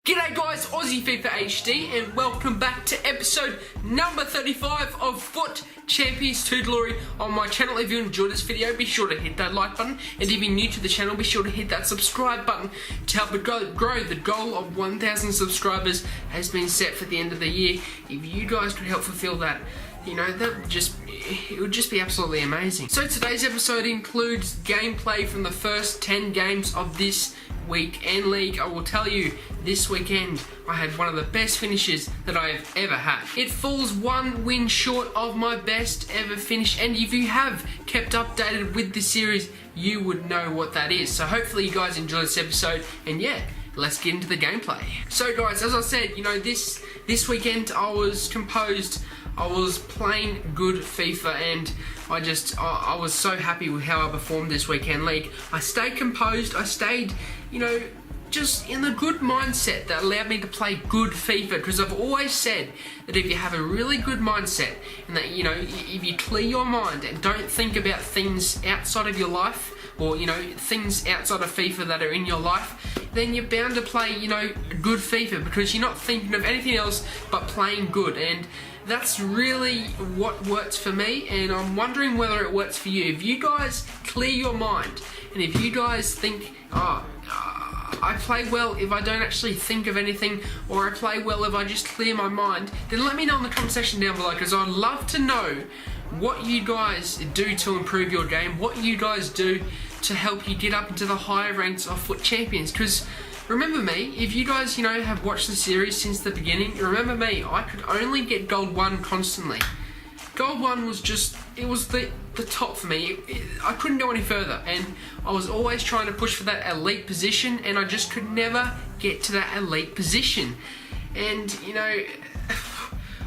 G'day guys, Aussie FIFA HD, and welcome back to episode number 35 of FUT Champions to Glory on my channel. If you enjoyed this video, be sure to hit that like button, and if you're new to the channel, be sure to hit that subscribe button to help it grow. The goal of 1,000 subscribers has been set for the end of the year. If you guys could help fulfill that, you know, it would just be absolutely amazing. So today's episode includes gameplay from the first 10 games of this weekend league. I will tell you, this weekend I had one of the best finishes that I have ever had. It falls one win short of my best ever finish, and if you have kept updated with the series, you would know what that is. So hopefully you guys enjoy this episode, and yeah, let's get into the gameplay. So guys, as I said, you know, this weekend I was playing good FIFA, and I was so happy with how I performed this weekend league. I stayed composed, I stayed, you know, just in the good mindset that allowed me to play good FIFA, because I've always said that if you have a really good mindset and that, you know, if you clear your mind and don't think about things outside of your life, or, you know, things outside of FIFA that are in your life, then you're bound to play, you know, good FIFA, because you're not thinking of anything else but playing good. And that's really what works for me, and I'm wondering whether it works for you. If you guys clear your mind, and if you guys think, I play well if I don't actually think of anything, or I play well if I just clear my mind, then let me know in the comment section down below, because I'd love to know what you guys do to improve your game, what you guys do to help you get up into the higher ranks of FUT Champions. Because remember me, if you guys, you know, have watched the series since the beginning, remember me, I could only get Gold 1 constantly. Gold 1 was just, it was the top for me. I couldn't go any further, and I was always trying to push for that elite position, and I just could never get to that elite position. And, you know,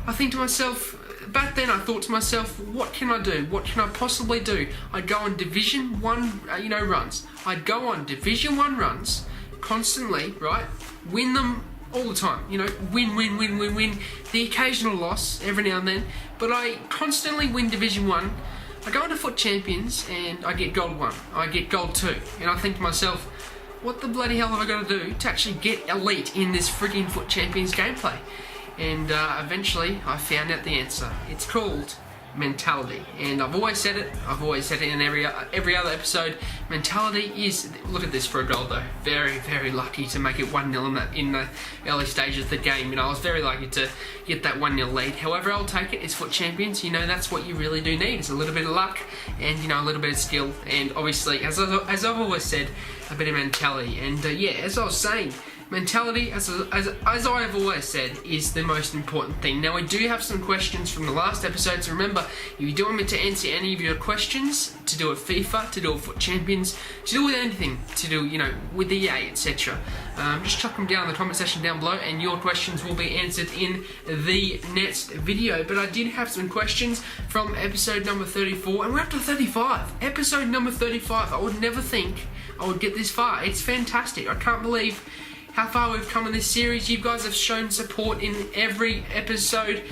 I think to myself, back then I thought to myself, what can I do? What can I possibly do? I'd go on Division 1, you know, runs. I'd go on Division 1 runs constantly, right? Win them all the time, you know, win. The occasional loss every now and then, but I constantly win Division 1. I go into FUT Champions and I get Gold 1, I get Gold 2, and I think to myself, what the bloody hell have I got to do to actually get elite in this freaking FUT Champions gameplay? And eventually I found out the answer. It's called mentality, and I've always said it in every other episode. Mentality is, look at this for a goal though, very lucky to make it 1-0 in the early stages of the game. You know, I was very lucky to get that 1-0 lead. However, I'll take it. It's FUT Champions, you know, that's what you really do need. It's a little bit of luck, and, you know, a little bit of skill, and obviously, as I've always said, a bit of mentality. And yeah, as I was saying, mentality, as I have always said, is the most important thing. Now, I do have some questions from the last episode, so remember, if you do want me to answer any of your questions, to do with FIFA, to do with FUT Champions, to do with anything, to do, you know, with EA, etc., just chuck them down in the comment section down below, and your questions will be answered in the next video. But I did have some questions from episode number 34, and we're up to 35. Episode number 35. I would never think I would get this far. It's fantastic. I can't believe how far we've come in this series. You guys have shown support in every episode.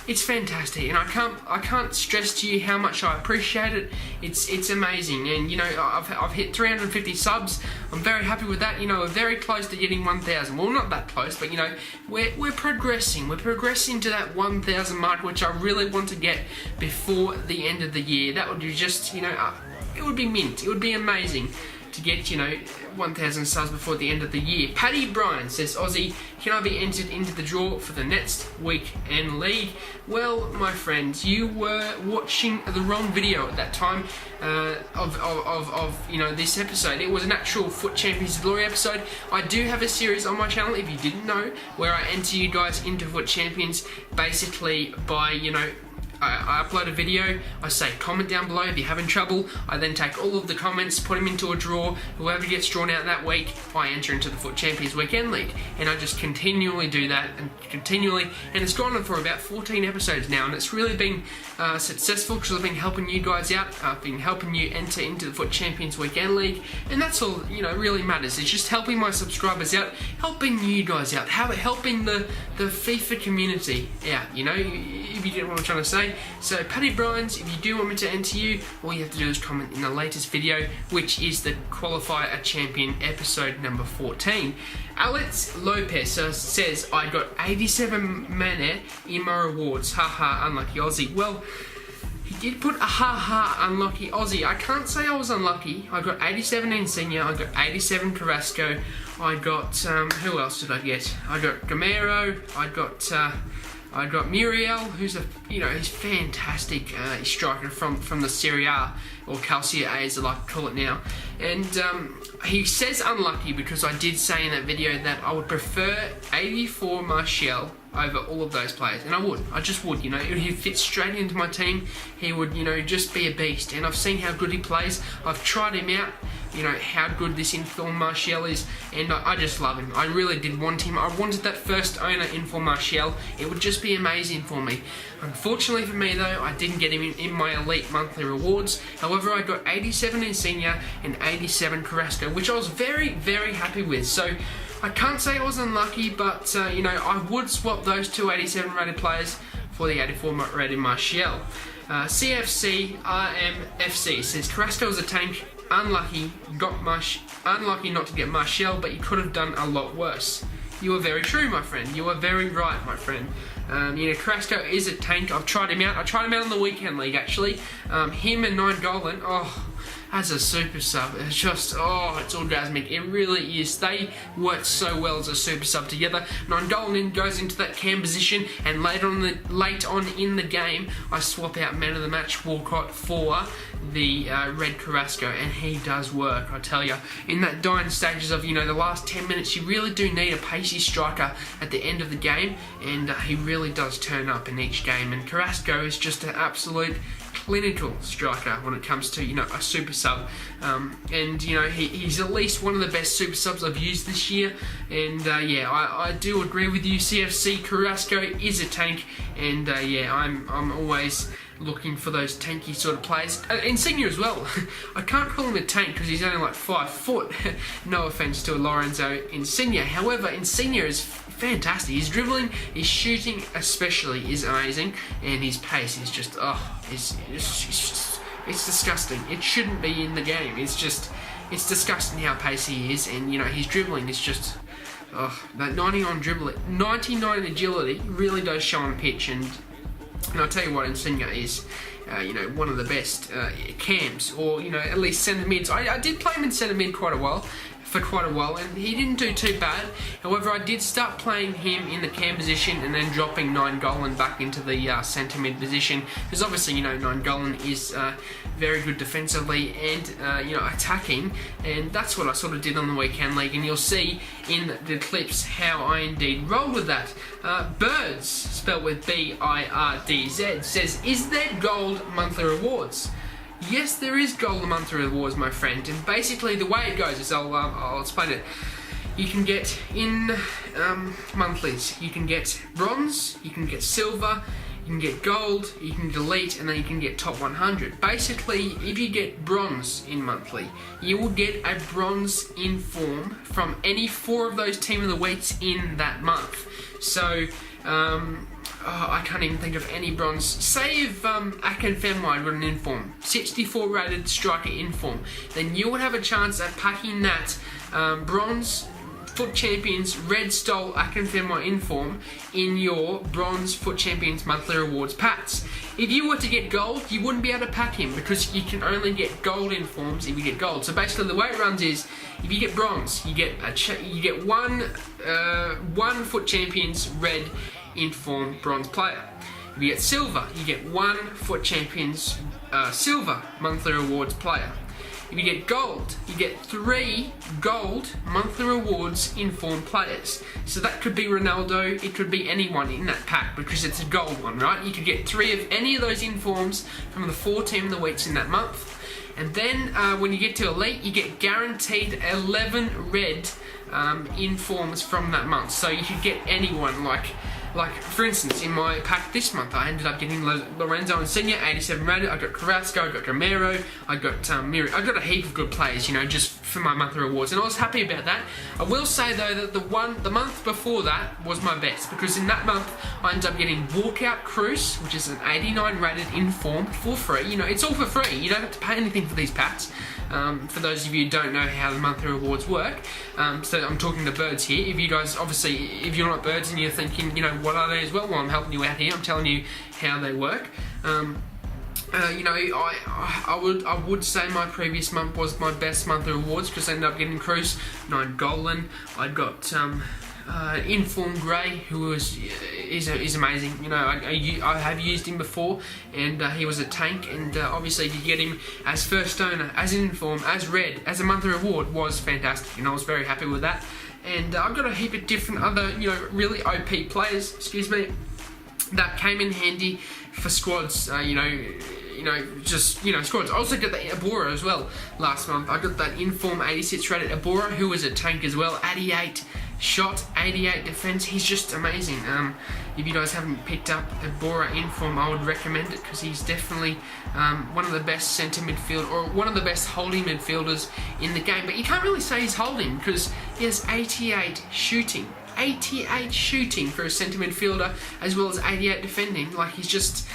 It's fantastic, and I can't stress to you how much I appreciate it. It's amazing, and, you know, I've hit 350 subs. I'm very happy with that. You know, we're very close to getting 1,000. Well, not that close, but, you know, we're progressing. We're progressing to that 1,000 mark, which I really want to get before the end of the year. That would be just, you know, it would be mint. It would be amazing to get, you know, 1,000 subs before the end of the year. Paddy Bryan says, Aussie, can I be entered into the draw for the next weekend league? Well, my friends, you were watching the wrong video at that time of you know, this episode. It was an actual FUT Champions Glory episode. I do have a series on my channel, if you didn't know, where I enter you guys into FUT Champions basically by, you know, I upload a video, I say comment down below if you're having trouble, I then take all of the comments, put them into a draw, whoever gets drawn out that week, I enter into the FUT Champions Weekend League, and I just continually do that, and it's gone on for about 14 episodes now, and it's really been successful, because I've been helping you guys out, I've been helping you enter into the FUT Champions Weekend League, and that's all, you know, really matters. It's just helping my subscribers out, helping you guys out, helping the FIFA community out, you know, if you get what I'm trying to say. Thursday. So Paddy Bryans, if you do want me to enter you, all you have to do is comment in the latest video, which is the Qualify a Champion episode number 14. Alex Lopez says, I got 87 mana in my rewards. Haha, unlucky Aussie. Well, he did put a haha unlucky Aussie. I can't say I was unlucky. I got 87 Insignia, I got 87 Carrasco, I got, who else did I get? I got Gamero, I got Muriel, who's he's fantastic striker from the Serie A, or Calcio A as I like to call it now. And he says unlucky because I did say in that video that I would prefer 84 Martial over all of those players, and I just would, he'd fit straight into my team. He would, just be a beast, and I've seen how good he plays. I've tried him out, how good this inform Martial is, and I just love him. I really did want him. I wanted that first owner inform Martial. It would just be amazing for me. Unfortunately for me though, I didn't get him in my elite monthly rewards. However, I got 87 Insignia and 87 Carrasco, which I was very, very happy with. So I can't say I was unlucky, but I would swap those two 87 rated players for the 84 rated Martial. CFC RMFC says Carrasco was a tank, unlucky not to get Martial, but you could have done a lot worse. You are very true, my friend. You are very right, my friend. Carrasco is a tank. I've tried him out. I tried him out in the weekend league, actually. Him and 9 Golan, as a super sub, it's just, it's orgasmic. It really is. They work so well as a super sub together. 9 Golan goes into that cam position, and late on in the game, I swap out man of the match Walcott for the red Carrasco, and he does work, I tell you. In that dying stages of, the last 10 minutes, you really do need a pacey striker at the end of the game, and he really does turn up in each game. And Carrasco is just an absolute clinical striker when it comes to a super sub, and he's at least one of the best super subs I've used this year. And I do agree with you, CFC. Carrasco is a tank, and I'm always looking for those tanky sort of players. Insignia as well. I can't call him a tank because he's only like 5 foot. No offense to Lorenzo Insigne. However, Insigne is fantastic. His dribbling, his shooting especially is amazing, and his pace is just it's disgusting. It shouldn't be in the game. It's disgusting how pacey he is, and his dribbling is just that 99 agility really does show on pitch. And I'll tell you what, Insigne is one of the best cams, or at least centre mids. I did play him in centre mid for quite a while, and he didn't do too bad. However, I did start playing him in the cam position and then dropping 9 Golan back into the centre mid position, because obviously 9 Golan is very good defensively and attacking, and that's what I sort of did on the weekend league, and you'll see in the clips how I indeed rolled with that. Birds, spelled with BIRDZ, says, is there gold monthly rewards? Yes, there is gold monthly rewards, my friend, and basically the way it goes is I'll explain it. You can get in monthlies, you can get bronze, you can get silver, you can get gold, you can delete, and then you can get top 100. Basically, if you get bronze in monthly, you will get a bronze inform from any 4 of those team of the weeks in that month. So, I can't even think of any bronze. Say if Akinfenwa got an inform, 64 rated striker inform, then you would have a chance at packing that bronze FUT Champions Red Stole Akinfenwa inform in your bronze FUT Champions monthly rewards packs. If you were to get gold, you wouldn't be able to pack him because you can only get gold informs if you get gold. So basically, the way it runs is, if you get bronze, you get one FUT Champions Red inform bronze player. If you get silver, you get 1 FUT Champions silver monthly rewards player. If you get gold, you get 3 gold monthly rewards inform players. So that could be Ronaldo, it could be anyone in that pack because it's a gold one, right? You could get 3 of any of those informs from the 4 team of the weeks in that month. And then when you get to elite, you get guaranteed 11 red informs from that month. So you could get anyone, like for instance, in my pack this month, I ended up getting Lorenzo Insigne, 87 rated. I got Carrasco, I got Gamero, I got Miri. I got a heap of good players, just for my monthly rewards, and I was happy about that. I will say though that the month before that was my best, because in that month I ended up getting Walkout Cruise, which is an 89 rated inform for free. You know, it's all for free. You don't have to pay anything for these packs. For those of you who don't know how the monthly rewards work, so I'm talking to birds here. If you guys, obviously, if you're not birds and you're thinking, you know, what are they as well? Well, I'm helping you out here. I'm telling you how they work. You know, I would say my previous month was my best monthly rewards, because I ended up getting Cruise, 9 Golden. I got Inform Grey, who is amazing. You know, I have used him before, and he was a tank, and obviously to get him as first owner, as Inform, as Red, as a monthly reward was fantastic, and I was very happy with that. And I've got a heap of different other, you know, really OP players, excuse me, that came in handy for squads. Squads. I also got the Abora as well last month. I got that Inform 86 rated Abora, who was a tank as well. 88 shot, 88 defense. He's just amazing. If you guys haven't picked up Abora Inform, I would recommend it, because he's definitely one of the best centre midfield, or one of the best holding midfielders in the game. But you can't really say he's holding, because he has 88 shooting. 88 shooting for a centre midfielder, as well as 88 defending. Like, he's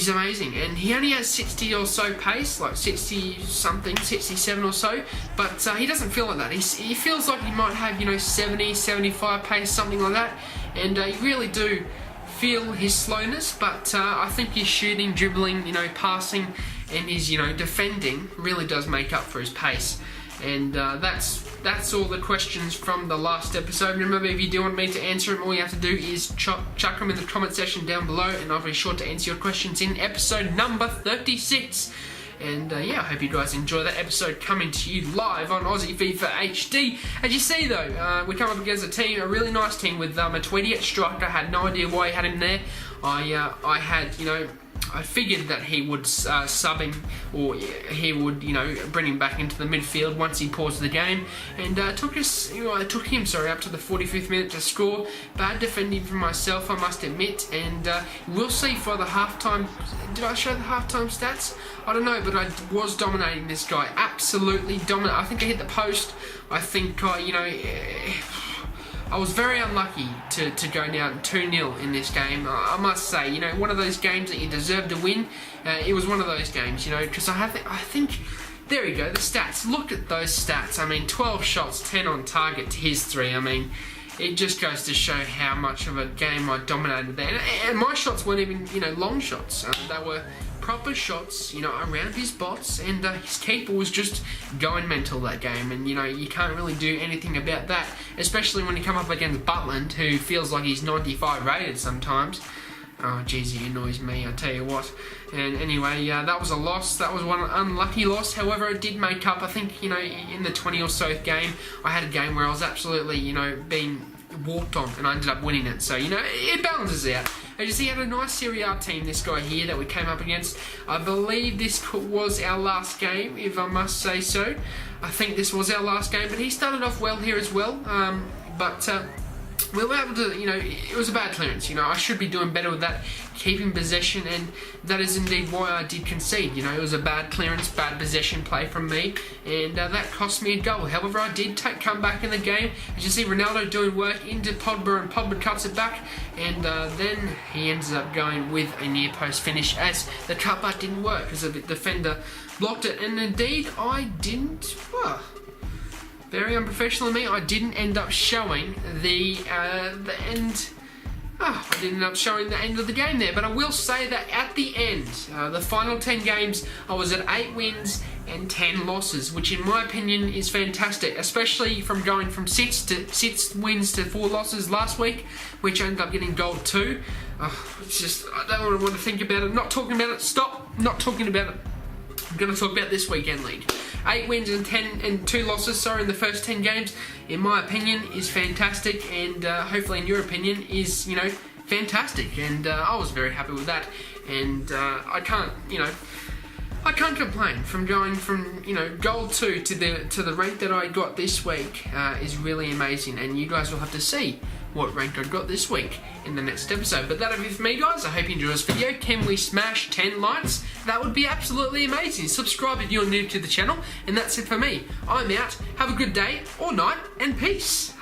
amazing, and he only has 60 or so pace, like 60 something, 67 or so, but he doesn't feel like that. He feels like he might have, you know, 70, 75 pace, something like that, and you really do feel his slowness, but I think his shooting, dribbling, you know, passing, and his, you know, defending really does make up for his pace. And that's all the questions from the last episode. Remember, if you do want me to answer them, all you have to do is chuck them in the comment section down below, and I'll be sure to answer your questions in episode number 36. And yeah, I hope you guys enjoy that episode coming to you live on Aussie FIFA HD. As you see though, we come up against a really nice team with Matuidi at striker. I had no idea why he had him there. I had, you know, I figured that he would sub him, or he would, you know, bring him back into the midfield once he paused the game, and it took him up to the 45th minute to score. Bad defending from myself, I must admit, and we'll see for the halftime. Did I show the halftime stats? I don't know, but I was dominating this guy, absolutely dominant. I think I hit the post. I think I was very unlucky to go down 2-0 in this game. I must say, you know, one of those games that you deserve to win. It was one of those games, you know, because I think, there we go, the stats. Look at those stats. I mean, 12 shots, 10 on target to his 3. I mean, it just goes to show how much of a game I dominated there. And my shots weren't even, you know, long shots. They were proper shots, you know, around his bots, and his keeper was just going mental that game, and you know, you can't really do anything about that, especially when you come up against Butland, who feels like he's 95 rated sometimes. Oh jeez, he annoys me, I tell you what. And anyway, that was a loss. That was one unlucky loss. However, it did make up. I think, you know, in the 20 or so game, I had a game where I was absolutely, you know, being walked on, and I ended up winning it. So, you know, it balances out. As you see, he had a nice Serie A team, this guy here, that we came up against. I believe this was our last game, if I must say so. I think this was our last game, but he started off well here as well. We were able to, you know, it was a bad clearance, you know, I should be doing better with that, keeping possession, and that is indeed why I did concede. You know, it was a bad clearance, bad possession play from me, and that cost me a goal. However, I did come back in the game. As you see, Ronaldo doing work into Pogba, and Pogba cuts it back, and then he ends up going with a near post finish, as the cutback didn't work because the defender blocked it, and indeed I didn't. Well, very unprofessional of me. I didn't end up showing the end. I didn't end up showing the end of the game there, but I will say that at the end, the final 10 games, I was at 8 wins and 10 losses, which in my opinion is fantastic, especially from going from 6 wins to 4 losses last week, which I ended up getting gold 2. It's just, I don't want to think about it. Not talking about it. Stop. Not talking about it. I'm going to talk about this weekend league. 8 wins and 2 losses, in the first 10 games, in my opinion, is fantastic, and hopefully in your opinion is, you know, fantastic. And I was very happy with that, and I can't complain. From going from, you know, gold 2 to the rank that I got this week is really amazing, and you guys will have to see what rank I got this week in the next episode. But that'll be for me, guys. I hope you enjoyed this video. Can we smash 10 likes? That would be absolutely amazing. Subscribe if you're new to the channel. And that's it for me. I'm out. Have a good day or night, and peace.